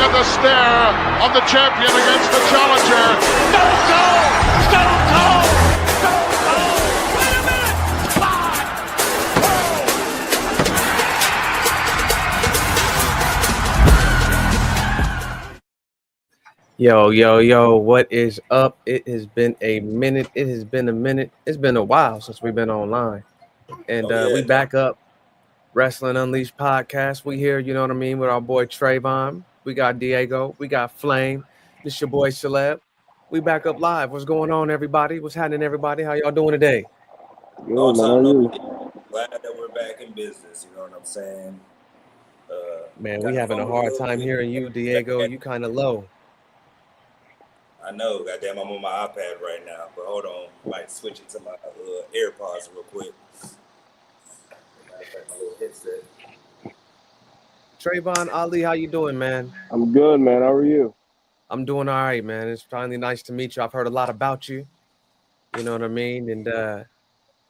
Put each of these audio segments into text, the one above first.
at the stare of the champion against the challenger. Stone Cold! Stone Cold! Stone Cold! Wait a minute! 5, 4. Yo, what is up? It has been a minute. It's been a while since we've been online. And we back up. Wrestling Unleashed podcast. We here, you know what I mean, with our boy Trayvon. We got Diego. We got Flame. This your boy Celeb. We back up live. What's going on, everybody? What's happening, everybody? How y'all doing today? Good, man. Glad that we're back in business. You know what I'm saying? Man, we having a hard time hearing you, Diego. You kind of low. I know. Goddamn, I'm on my iPad right now. But hold on. Might switch it to my AirPods real quick. My little headset. Trayvon Ali, how you doing, man? I'm good, man. How are you? I'm doing all right, man. It's finally nice to meet you. I've heard a lot about you. You know what I mean? And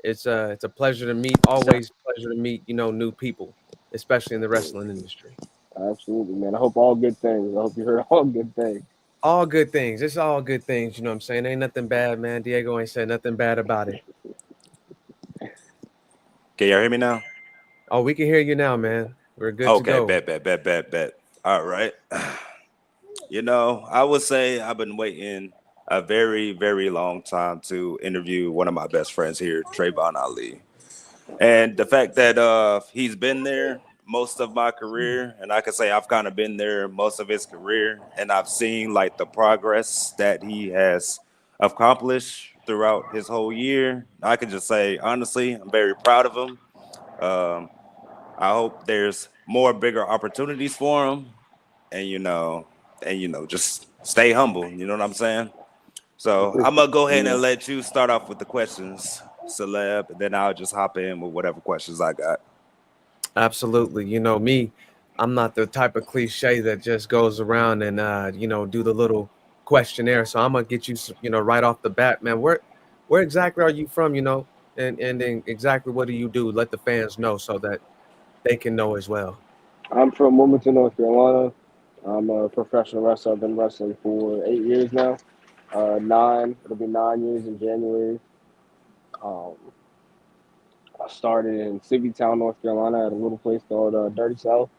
it's a pleasure to meet. Always a pleasure to meet, new people, especially in the wrestling industry. Absolutely, man. I hope all good things. I hope you heard all good things. All good things. It's all good things. You know what I'm saying? Ain't nothing bad, man. Diego ain't said nothing bad about it. Can y'all hear me now? Oh, we can hear you now, man. We're good to go. Okay, bet. All right. I would say I've been waiting a very, very long time to interview one of my best friends here, Trayvon Ali. And the fact that he's been there most of my career, and I can say I've kind of been there most of his career, and I've seen like the progress that he has accomplished throughout his whole year. I can just say, honestly, I'm very proud of him. I hope there's more bigger opportunities for him, and just stay humble. You know what I'm saying? So I'm gonna go ahead and let you start off with the questions, Celeb, and then I'll just hop in with whatever questions I got. Absolutely. You know me, I'm not the type of cliche that just goes around and do the little questionnaire. So I'm gonna get you, right off the bat, man. Where exactly are you from? And then exactly what do you do? Let the fans know so that they can know as well. I'm from Wilmington, North Carolina. I'm a professional wrestler. I've been wrestling for 8 years now. It'll be 9 years in January. I started in Town, North Carolina, at a little place called Dirty South.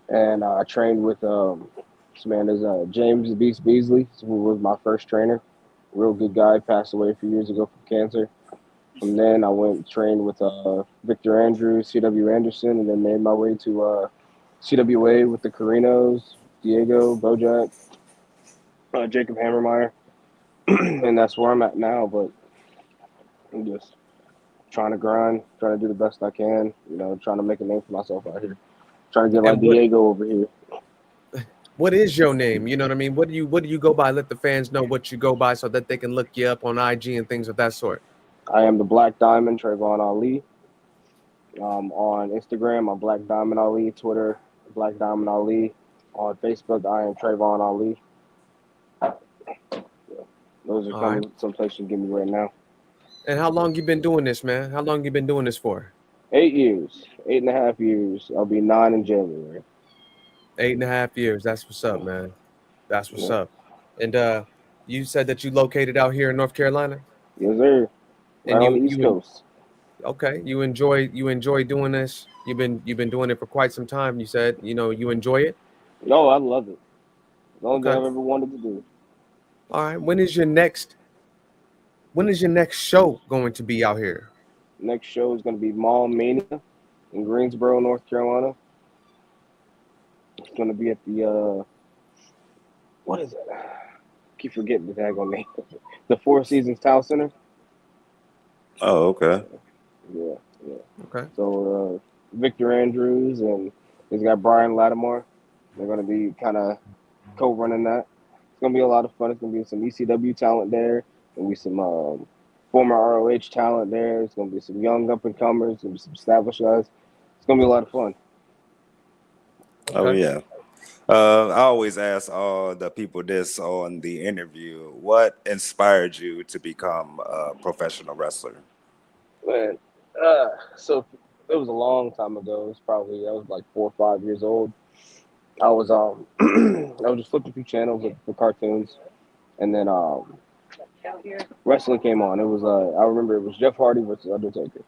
And I trained with this man is James the Beast Beasley, who was my first trainer. Real good guy, passed away a few years ago from cancer. From then, I went and trained with Victor Andrews, C.W. Anderson, and then made my way to CWA with the Carinos, Diego, Bojack, Jacob Hammermeyer. And that's where I'm at now, but I'm just trying to grind, trying to do the best I can, trying to make a name for myself out here. Trying to get like Diego over here. What is your name? You know what I mean? What do you go by? Let the fans know what you go by so that they can look you up on IG and things of that sort. I am the Black Diamond, Trayvon Ali. On Instagram, I'm Black Diamond Ali. Twitter, Black Diamond Ali. On Facebook, I am Trayvon Ali. Those are some places you can get me right now. And how long you been doing this, man? How long you been doing this for? 8 years. 8.5 years. I'll be 9 in January. 8.5 years. That's what's up, man. That's what's up. And you said that you located out here in North Carolina? Yes, sir. Right on the East Coast. Okay. You enjoy doing this? You've been doing it for quite some time. You said, you enjoy it? No, I love it. It's the only thing I've ever wanted to do. All right. When is your next show going to be out here? Next show is going to be Mall Mania in Greensboro, North Carolina. It's going to be at the what is it? I keep forgetting the daggone name. The Four Seasons Town Center. Oh, okay. Yeah. Okay. So Victor Andrews and he's got Brian Lattimore. They're going to be kind of co-running that. It's going to be a lot of fun. It's going to be some ECW talent there. There'll be some former ROH talent there. It's going to be some young up-and-comers. It's going to be some established guys. It's going to be a lot of fun. Okay. Oh, yeah. I always ask all the people this on the interview, what inspired you to become a professional wrestler? Man, so it was a long time ago. I was like 4 or 5 years old. I was I was just flipping through channels of the cartoons, and then wrestling came on. It was I remember it was Jeff Hardy versus Undertaker,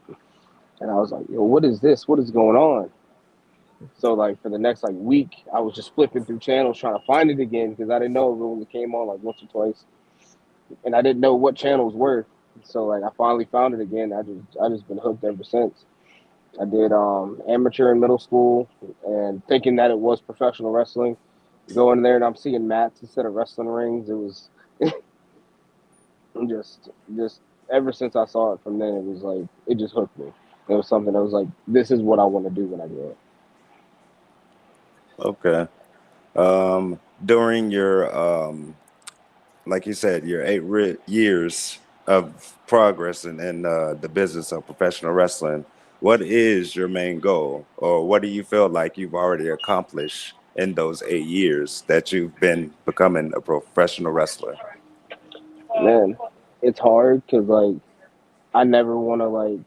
and I was like, yo, what is this? What is going on? So like for the next like week, I was just flipping through channels trying to find it again because I didn't know it only came on like once or twice, and I didn't know what channels were. So like I finally found it again. I just been hooked ever since. I did amateur in middle school, and thinking that it was professional wrestling. Going there and I'm seeing mats instead of wrestling rings. It was just ever since I saw it from then, it was like it just hooked me. It was something that was like, this is what I want to do when I grow up. Okay. During your like you said, your years of progress in the business of professional wrestling, what is your main goal, or what do you feel like you've already accomplished in those 8 years that you've been becoming a professional wrestler? Man, it's hard because like I never want to like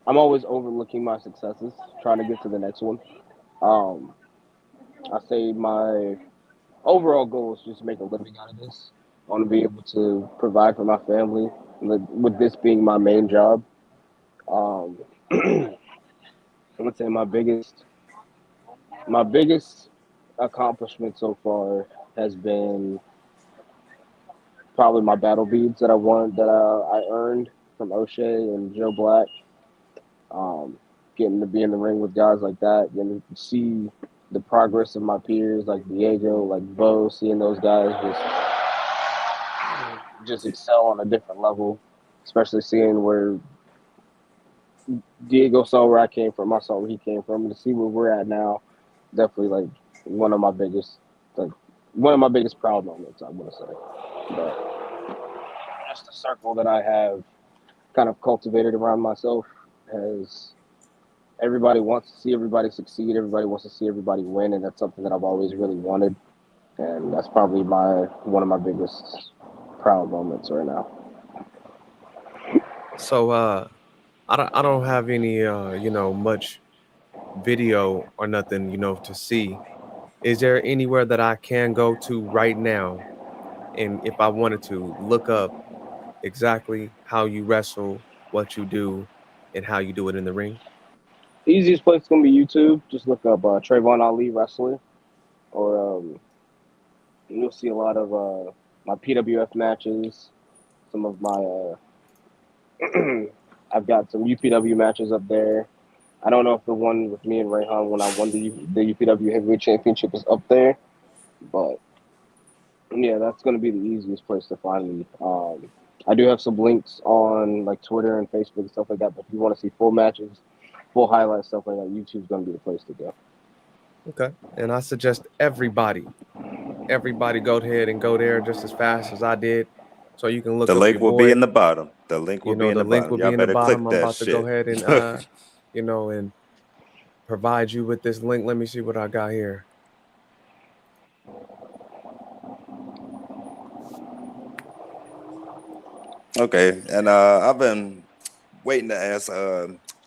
I'm always overlooking my successes, trying to get to the next one. Um, I say my overall goal is just to make a living out of this. I want to be able to provide for my family, with this being my main job. Um, I would say my biggest accomplishment so far has been probably my battle beads that I won that I earned from O'Shea and Joe Black. Um, Getting to be in the ring with guys like that, getting to see the progress of my peers like Diego, like Bo, seeing those guys just excel on a different level, especially seeing where Diego saw where I came from, I saw where he came from, and to see where we're at now, definitely like one of my biggest like one of my biggest proud moments, I want to say. But just the circle that I have kind of cultivated around myself has everybody wants to see everybody succeed. Everybody wants to see everybody win, and that's something that I've always really wanted. And that's probably my one of my biggest proud moments right now. So I don't have any much video or nothing, to see. Is there anywhere that I can go to right now, and if I wanted to look up exactly how you wrestle, what you do, and how you do it in the ring? Easiest place is gonna be YouTube. Just look up Trayvon Ali wrestler, or you'll see a lot of my PWF matches. Some of my I've got some UPW matches up there. I don't know if the one with me and Rayhan when I won the UPW Heavyweight Championship is up there, but yeah, that's going to be the easiest place to find me. I do have some links on like Twitter and Facebook and stuff like that. But if you want to see full matches, full highlights, stuff like that, YouTube's going to be the place to go. Okay. And I suggest everybody go ahead and go there just as fast as I did. So you can The look up your link will be boy. in the bottom. The link will be in The the link bottom. will Y'all be in the better bottom. click I'm that about to go shit. ahead and and provide you with this link. Let me see what I got here. Okay, and I've been waiting to ask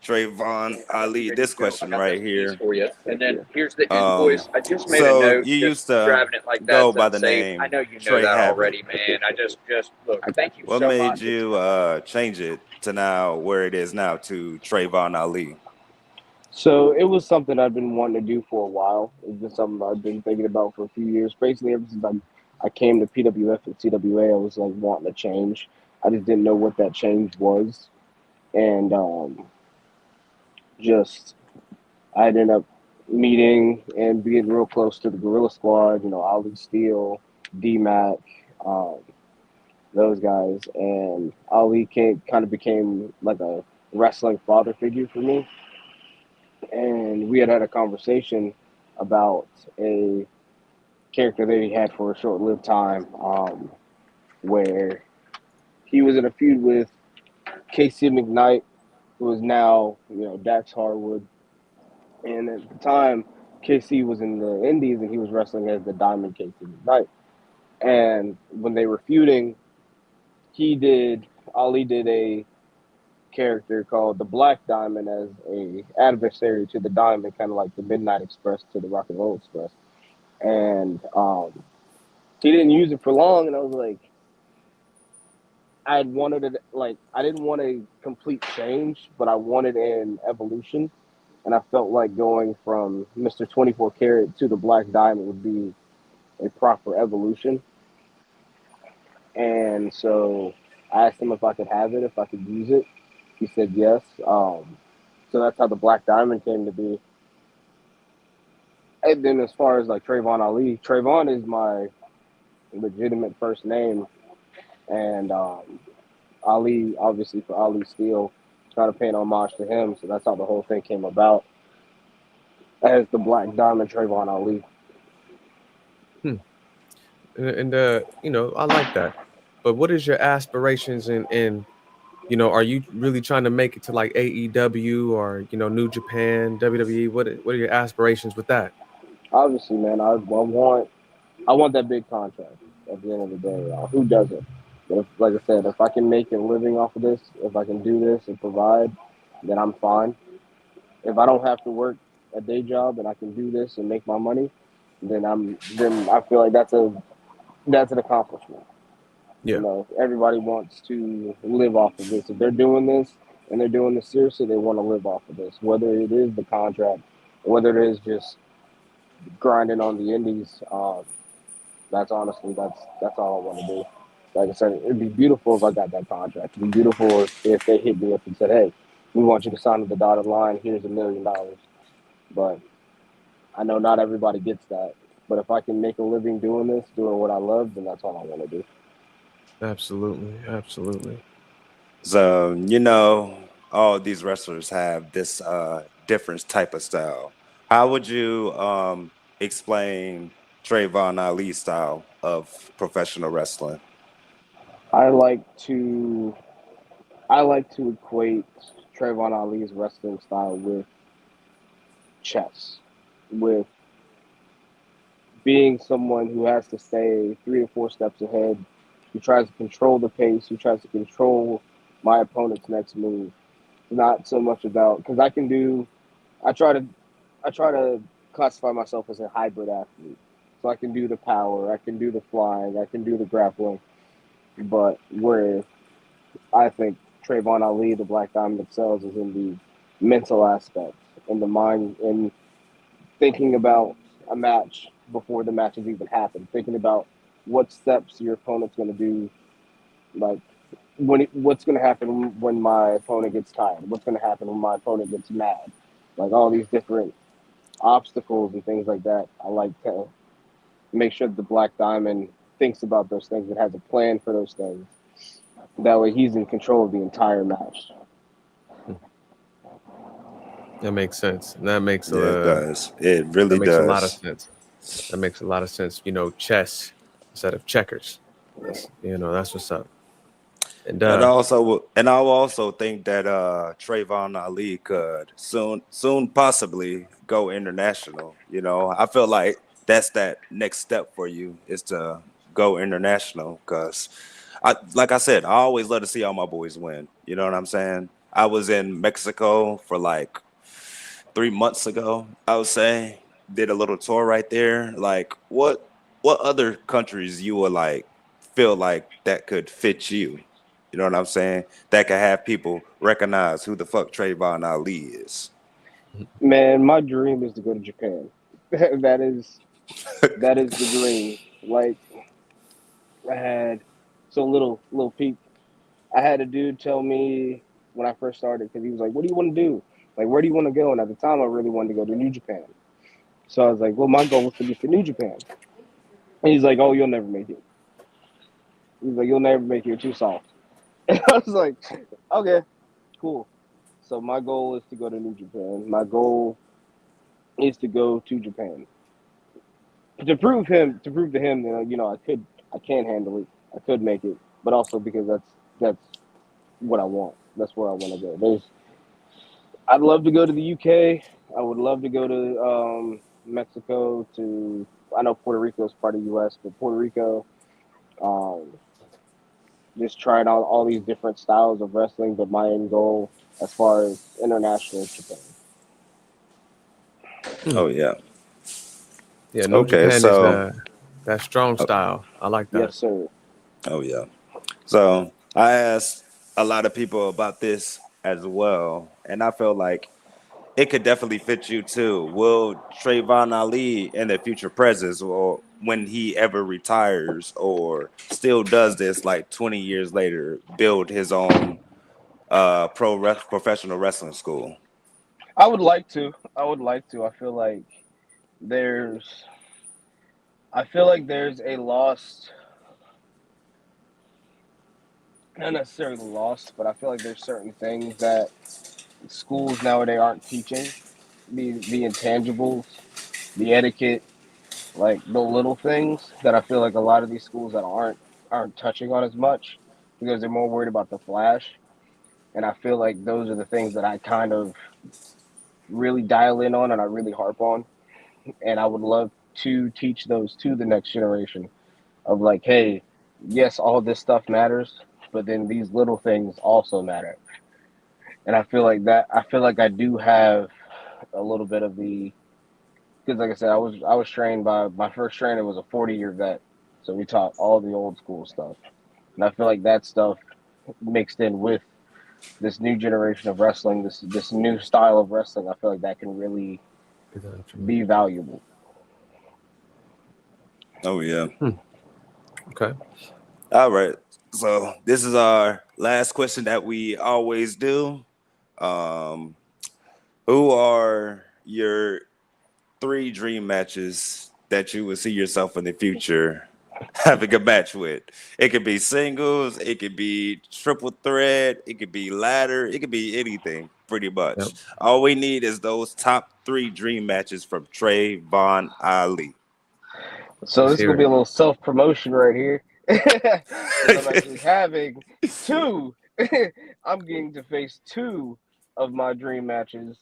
Trayvon Ali Ready this to go. I question got right those keys here. for you. And then Yeah. here's the Um, invoice. I just made a so note. you Just used to grabbing it like that go so by it's the safe. I name know you know Trey that Havoc. already, man. I just look. Thank you What so made much. you change it to now where it is now to Trayvon Ali? So it was something I've been wanting to do for a while. It's been something I've been thinking about for a few years. Basically, ever since I came to PWF and CWA, I was like wanting to change. I just didn't know what that change was, and just I ended up meeting and being real close to the Gorilla Squad. You know, Ali Steele, D Mac, um, those guys, and Ali kind of became like a wrestling father figure for me. And we had a conversation about a character that he had for a short-lived time, where he was in a feud with KC McKnight, who is now Dax Harwood. And at the time, KC was in the Indies and he was wrestling as the Diamond KC McKnight. And when they were feuding, Ali did a character called the Black Diamond as a adversary to the Diamond, kind of like the Midnight Express to the Rock and Roll Express. and he didn't use it for long, and I was like, I had wanted it, like, I didn't want a complete change, but I wanted an evolution, and I felt like going from Mr. 24 Karat to the Black Diamond would be a proper evolution. And so I asked him if I could have it, if I could use it. He said yes. So that's how the Black Diamond came to be. And then as far as like Trayvon Ali, Trayvon is my legitimate first name, and Ali, obviously for Ali Steele, trying to pay an homage to him. So that's how the whole thing came about as the Black Diamond Trayvon Ali. And you know, I like that. But what is your aspirations in you know, are you really trying to make it to like AEW or you know New Japan, WWE? What are your aspirations with that? Obviously, man, I want that big contract at the end of the day. Who doesn't? But if, like I said, if I can make a living off of this, if I can do this and provide, then I'm fine. If I don't have to work a day job and I can do this and make my money, then I feel like that's an accomplishment. You Yeah. know, everybody wants to live off of this. If they're doing this and they're doing this seriously, they want to live off of this. Whether it is the contract, whether it is just grinding on the indies, that's honestly that's all I want to do. Like I said, it'd be beautiful if I got that contract. It'd be beautiful if they hit me up and said, "Hey, we want you to sign to the dotted line. Here's $1 million." But I know not everybody gets that. But if I can make a living doing this, doing what I love, then that's all I want to do. Absolutely, absolutely. So, you know, all these wrestlers have this different type of style. How would you explain Trayvon Ali's style of professional wrestling? I like to I like to equate Trayvon Ali's wrestling style with chess, with being someone who has to stay 3 or 4 steps ahead, who tries to control the pace, who tries to control my opponent's next move. Not so much about because I can do. I try to I try to classify myself as a hybrid athlete. So I can do the power, I can do the flying, I can do the grappling. But where I think Trayvon Ali, the Black Diamond, excels is in the mental aspect, in the mind, in thinking about a match before the match has even happened, thinking about what steps your opponent's going to do, like what's going to happen when my opponent gets tired, what's going to happen when my opponent gets mad, like all these different obstacles and things like that. I like to make sure that the Black Diamond thinks about those things and has a plan for those things. That way, he's in control of the entire match. That makes sense. And that makes Yeah, it does. It really a lot of does. sense. That makes a lot of sense. You know, chess instead of checkers. That's you know, that's what's up. And And I also think that Trayvon Ali could soon possibly go international. You know, I feel like that's that next step for you is to go international because like I said, I always love to see all my boys win. You know what I'm saying? I was in Mexico for like 3 months ago, I would say. Did a little tour right there. Like what other countries you would like feel like that could fit you? You know what I'm saying? That could have people recognize who the fuck Trayvon Ali is. Man, my dream is to go to Japan. that is that is the dream. Like I had so little peek. I had a dude tell me when I first started because he was like, "What do you want to do? Like, where do you want to go?" And at the time, I really wanted to go to New Japan. So I was like, "Well, my goal was to be for New Japan." And he's like, "Oh, you'll never make it." He's like, "You'll never make it. You're too soft." And I was like, "Okay, cool." So my goal is to go to New Japan. My goal is to go to Japan to prove to him that you know I can handle it. I could make it, but also because that's what I want. That's where I want to go. I'd love to go to the UK. I would love to go to Mexico. I know Puerto Rico is part of the U.S., but Puerto Rico. Um, just trying out all these different styles of wrestling, but my end goal as far as international is Japan. Oh yeah. Yeah, New Okay, Japan is so that strong style. I like that. Yes, sir. oh yeah. So I asked a lot of people about this as well, and I feel like it could definitely fit you too. Will Trayvon Ali in the future presence, or when he ever retires, or still does this like 20 years later, build his own professional wrestling school? I would like to. I would like to. There's I feel like there's a lost, not necessarily lost, but I feel like there's certain things that schools nowadays aren't teaching. The intangibles, the etiquette, like the little things that I feel like a lot of these schools that aren't touching on as much because they're more worried about the flash. And I feel like those are the things that I kind of really dial in on and I really harp on. And I would love to teach those to the next generation of like, hey, yes, all this stuff matters, but then these little things also matter. And I feel like I do have a little bit of the, because like I said, I was trained by my first trainer was a 40-year vet. So we taught all the old school stuff. And I feel like that stuff mixed in with this new generation of wrestling, this new style of wrestling, I feel like that can really be valuable. Oh yeah. Okay. All right. So this is our last question that we always do. Who are your 3 dream matches that you would see yourself in the future having a match with? It could be singles, it could be triple threat, it could be ladder, it could be anything pretty much. Yep. All we need is those top 3 dream matches from Trayvon Ali. So Let's this is hear gonna be a it. little self promotion right here, because I'm actually having 2. I'm getting to face 2 of my dream matches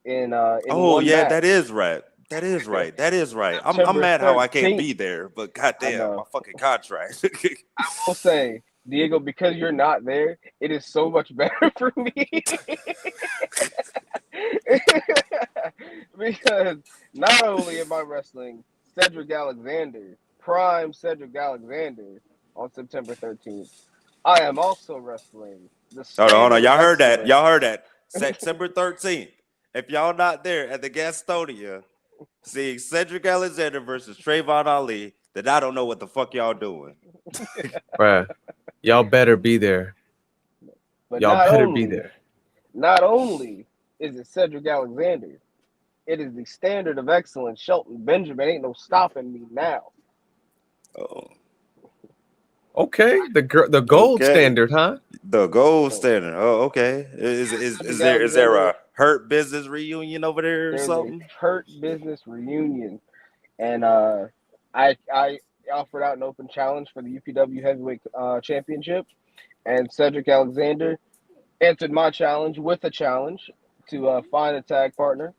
in Oh one yeah, that is match. right. That is right. That is right. I'm September mad how I can't 13th. be there, but I goddamn, my know. fucking contract. I'll say, Diego, because you're not there, it is so much better for me. Because not only am I wrestling Cedric Alexander, prime Cedric Alexander, on September 13th, I am also wrestling the Hold on. standard of Y'all heard that. excellence. Y'all heard that. September 13th. If y'all not there at the Gastonia, seeing Cedric Alexander versus Trayvon Ali, then I don't know what the fuck y'all doing. Bruh, y'all better be there. But Y'all better be there. not only is it Cedric Alexander, it is the standard of excellence. Shelton Benjamin ain't no stopping me now. Oh, Okay, the gold okay. standard, huh? The gold So standard. Oh, okay. Cedric Is there Alexander, a Hurt Business reunion over there or there's a something? Hurt Business reunion, and I offered out an open challenge for the UPW Heavyweight Championship, and Cedric Alexander answered my challenge with a challenge to find a tag partner,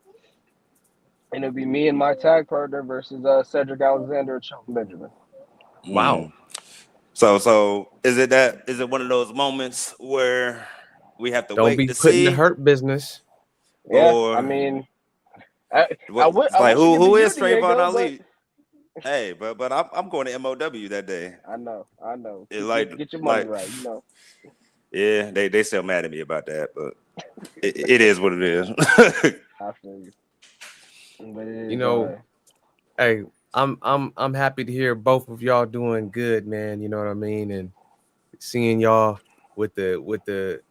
and it'll be me and my tag partner versus Cedric Alexander and Shelton Benjamin. Wow. Mm. So is it one of those moments where we have to Don't wait be to putting the see, hurt business. Yeah, I or mean, what? I Like wish it could be who you, is Trayvon Diego, but Ali? Hey, but I'm going to MOW that day. I know. It like Get your money like right, you know. yeah, they still mad at me about that, but it is what it is. I feel you, but it You is. know, hey, I'm happy to hear both of y'all doing good, man. You know what I mean? And seeing y'all with the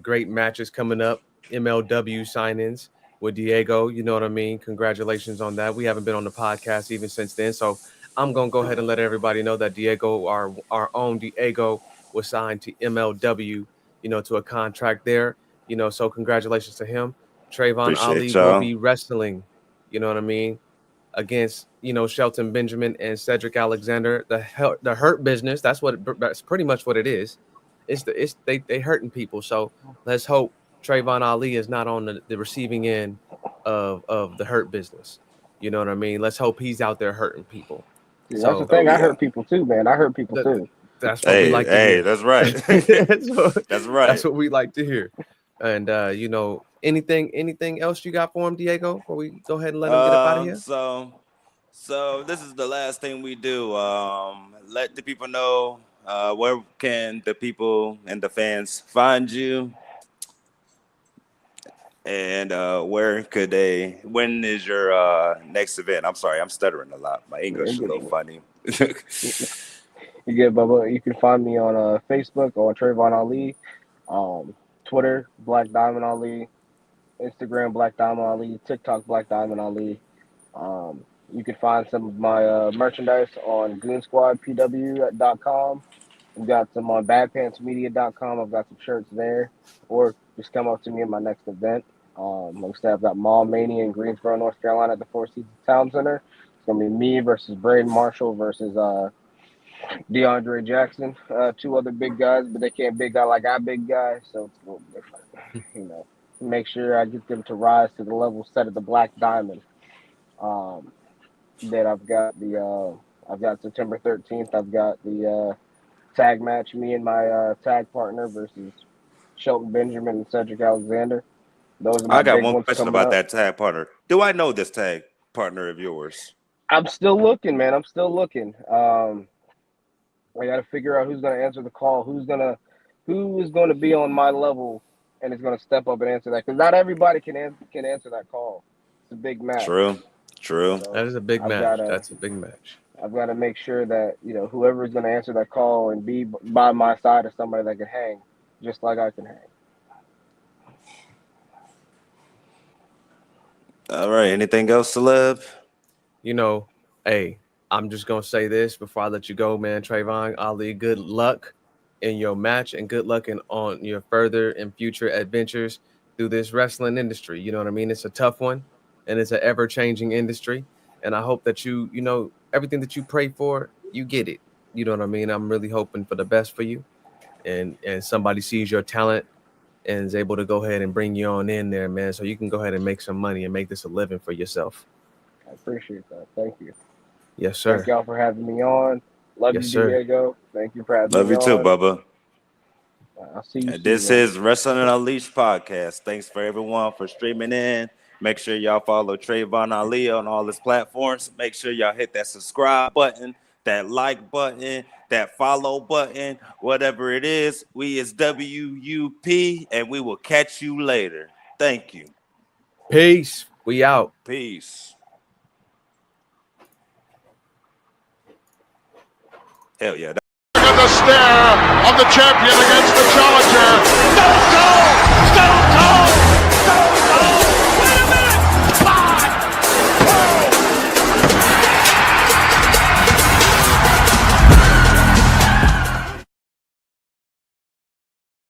great matches coming up, MLW sign-ins with Diego. You know what I mean? Congratulations on that. We haven't been on the podcast even since then, so I'm gonna go ahead and let everybody know that Diego, our own Diego, was signed to MLW. You know, to a contract there. You know, so congratulations to him. Trayvon Ali Appreciate will y'all. be wrestling. You know what I mean? Against Shelton Benjamin and Cedric Alexander, the Hurt Business. That's pretty much what it is. They hurting people. So let's hope Trayvon Ali is not on the receiving end of the Hurt Business. You know what I mean? Let's hope he's out there hurting people. See, that's the So Oh thing. I yeah. hurt people too, man. I hurt people too. that's what we like to Hey, hear. that's right. That's That's right. what we like to hear. And anything else you got for him, Diego? Before we go ahead and let him get up out of here. So So this is the last thing we do. Let the people know where can the people and the fans find you, and where could they? When is your next event? I'm sorry, I'm stuttering a lot. My Yeah, English is a little good. funny. You get Bubba. You can find me on Facebook or Trayvon Ali, Twitter Black Diamond Ali, Instagram Black Diamond Ali, TikTok Black Diamond Ali. You can find some of my merchandise on goonsquadpw.com. I've got some on badpantsmedia.com. I've got some shirts there. Or just come up to me at my next event. Like I said, I've got Mall Mania in Greensboro, North Carolina at the Four Seasons Town Center. It's going to be me versus Braden Marshall versus DeAndre Jackson. Two other big guys, but they can't big guy like I big guy, so it's a little different. Make sure I get them to rise to the level set at the Black Diamond. Then I've got September 13th. I've got the tag match, me and my tag partner versus Shelton Benjamin and Cedric Alexander. Those are my I got big one ones question coming about up. that tag partner. Do I know this tag partner of yours? I'm still looking, man. I'm still looking. I got to figure out who's going to answer the call, who is going to be on my level and is going to step up and answer that, because not everybody can answer that call. It's a big match. True. So That is a big match. That's a big match. I've got to make sure that whoever is going to answer that call and be by my side is somebody that can hang, just like I can hang. All right. Anything else, Celeb? Hey, I'm just gonna say this before I let you go, man. Trayvon Ali, good luck in your match and good luck on your further and future adventures through this wrestling industry. You know what I mean? It's a tough one and it's an ever-changing industry. And I hope that everything that you pray for, you get it. You know what I mean? I'm really hoping for the best for you. And somebody sees your talent and is able to go ahead and bring you on in there, man, so you can go ahead and make some money and make this a living for yourself. I appreciate that. Thank you. Yes, sir. Thank y'all for having me on. Love Yes, you, sir. Diego. Thank you for having Love me you too, on. Bubba. I'll see you And soon. this man. is Wrestling Unleashed podcast. Thanks for everyone for streaming in. Make sure y'all follow Trayvon Ali on all his platforms. Make sure y'all hit that subscribe button, that like button, that follow button, whatever it is. We is WUP, and we will catch you later. Thank you. Peace. We out. Peace. Hell yeah. The stare of the champion against the challenger. No, go!